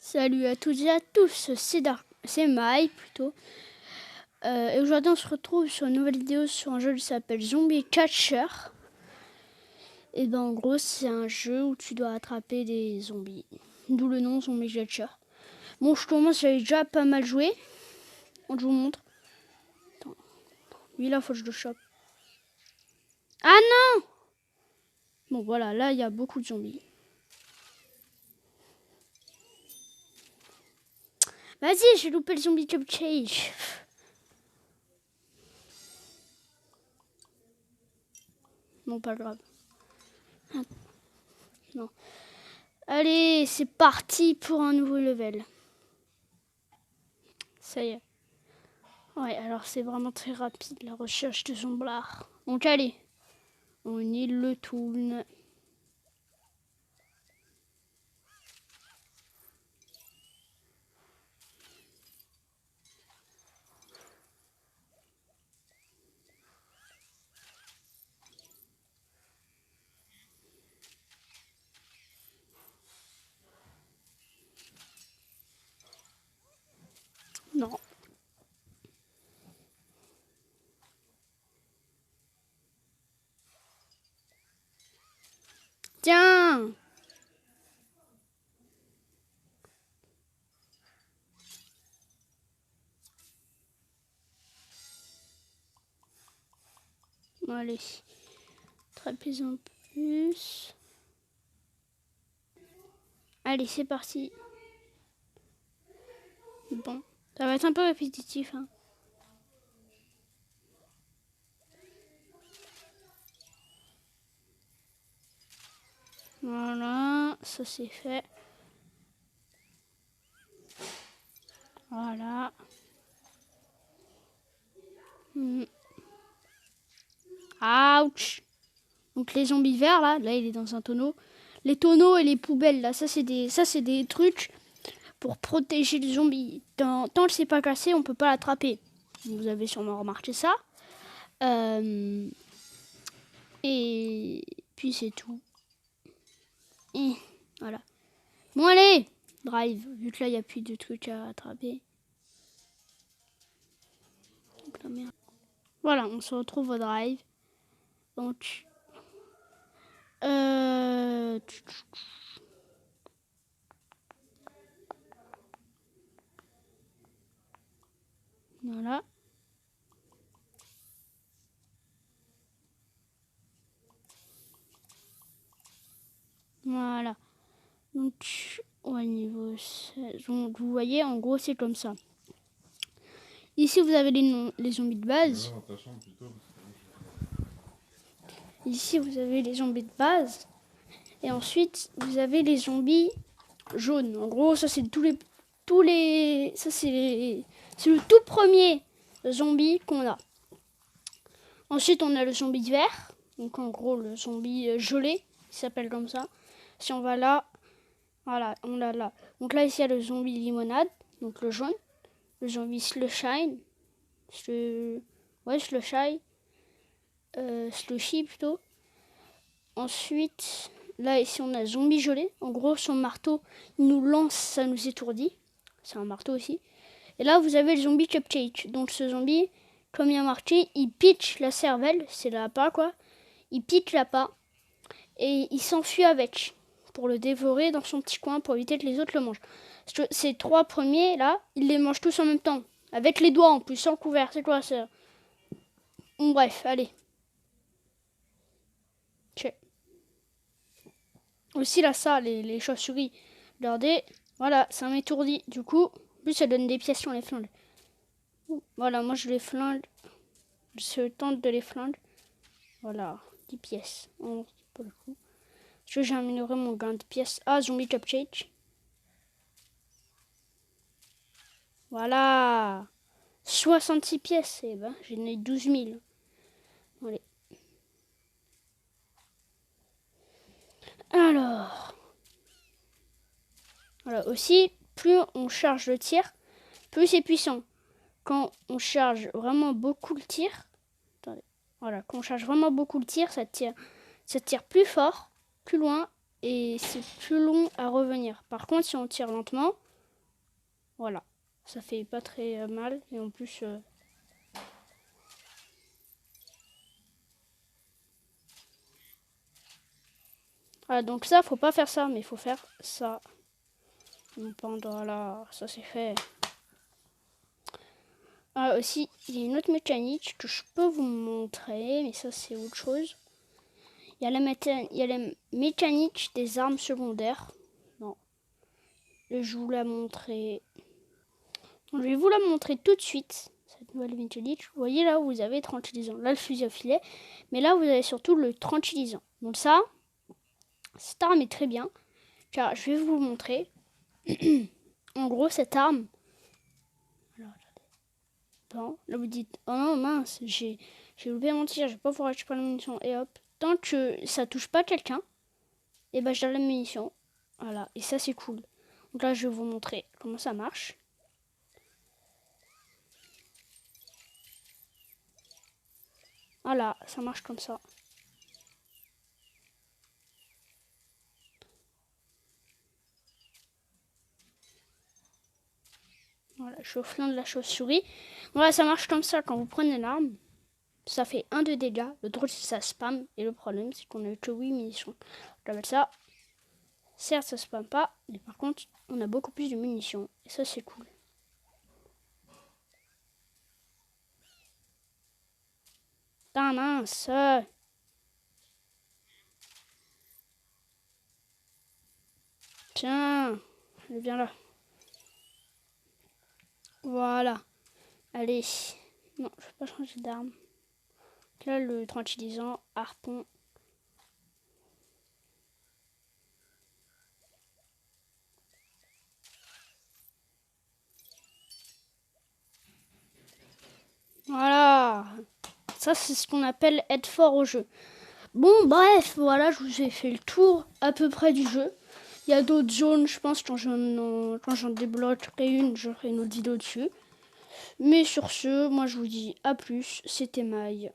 Salut à toutes et à tous, c'est Maï plutôt. Et aujourd'hui on se retrouve sur une nouvelle vidéo sur un jeu qui s'appelle Zombie Catcher. Et ben en gros c'est un jeu où tu dois attraper des zombies. D'où le nom Zombie Catcher. Bon je commence, j'avais déjà pas mal joué. Je vous montre. Attends. Lui là faut que je le chope. Ah non! Bon voilà, là il y a beaucoup de zombies. Vas-y, j'ai loupé le zombie cupcake. Non, pas grave. Non. Allez, c'est parti pour un nouveau level. Ça y est. Ouais, alors c'est vraiment très rapide la recherche de zomblard. Donc allez, on y le tourne. Non. Tiens! Allez, trapèze en plus. Allez, c'est parti. Bon, ça va être un peu répétitif, hein. Voilà, ça c'est fait. Voilà. Ouch! Donc les zombies verts là il est dans un tonneau. Les tonneaux et les poubelles là, ça c'est des trucs pour protéger les zombies. Tant que c'est pas cassé, on peut pas l'attraper. Vous avez sûrement remarqué ça. Et puis c'est tout. Et voilà. Bon allez, drive. Vu que là il n'y a plus de trucs à attraper. Donc, la merde. Voilà, on se retrouve au drive. Donc voilà. Voilà. Donc au niveau 16. Donc vous voyez, en gros c'est comme ça. Ici vous avez les zombies de base. Ici vous avez les zombies de base. Et ensuite vous avez les zombies jaunes. En gros ça c'est ça c'est le tout premier zombie qu'on a. Ensuite on a le zombie vert. Donc en gros le zombie gelé, il s'appelle comme ça. Si on va là, voilà, on l'a là. Donc là ici il y a le zombie limonade, donc le jaune. Le zombie slushy, slushy plutôt. Ensuite, là ici on a zombie gelé. En gros son marteau, il nous lance, ça nous étourdit. C'est un marteau aussi. Et là vous avez le zombie cupcake. Donc ce zombie, comme il y a marqué, il pitch la cervelle, c'est l'appât quoi. Il pitch l'appât et il s'enfuit avec pour le dévorer dans son petit coin pour éviter que les autres le mangent. Ces trois premiers là, ils les mangent tous en même temps. Avec les doigts en plus, sans couvert, c'est quoi ça? Bref, allez. Check. Aussi là, ça, les chauves-souris. Regardez, voilà, ça m'étourdit. Du coup, en plus ça donne des pièces sur les flingues. Voilà, moi je les flingue. Je tente de les flinguer. Voilà, 10 pièces. Oh, pas le coup. Je vais améliorer mon gain de pièces. Ah, zombie cupcake. Voilà. 66 pièces, eh ben, j'en ai 12 000. Allez. Alors. Voilà, aussi, plus on charge le tir, plus c'est puissant. Quand on charge vraiment beaucoup le tir, attendez, voilà, quand on charge vraiment beaucoup le tir, ça tire plus fort, plus loin, et c'est plus long à revenir. Par contre, si on tire lentement, Voilà. Ça fait pas très mal. Et en plus... Voilà, donc ça, faut pas faire ça, mais il faut faire ça. Voilà, ça c'est fait. Ah, aussi, il y a une autre mécanique que je peux vous montrer, mais ça c'est autre chose. Il y a la mécanique des armes secondaires. Non. Je vous la montrer. Je vais vous la montrer tout de suite, cette nouvelle mécanique. Vous voyez là où vous avez tranquillisant. Là, le fusil à filet. Mais là, vous avez surtout le tranquillisant. Donc ça, cette arme est très bien. Car je vais vous montrer. En gros, cette arme... Alors, bon, là, vous dites, oh non, mince, j'ai loupé mon tir, je vais pas pouvoir récupérer la munition. Et hop, tant que ça touche pas quelqu'un, et ben j'ai la munition. Voilà, et ça c'est cool. Donc là, je vais vous montrer comment ça marche. Voilà, ça marche comme ça. Voilà, je suis au flanc de la chauve-souris. Voilà, ça marche comme ça quand vous prenez l'arme. Ça fait 1 de dégâts. Le drôle, c'est que ça spam. Et le problème, c'est qu'on a que 8 munitions. J'appelle ça. Certes, ça spam pas. Mais par contre, on a beaucoup plus de munitions. Et ça, c'est cool. Putain, mince. Tiens. Elle est bien là. Voilà. Allez. Non, je vais pas changer d'arme. Là, le tranquillisant, harpon. Voilà. Ça, c'est ce qu'on appelle être fort au jeu. Bon, bref, voilà, je vous ai fait le tour à peu près du jeu. Il y a d'autres zones, je pense, quand j'en débloquerai une, je ferai une autre vidéo dessus. Mais sur ce, moi je vous dis à plus, c'était Maï.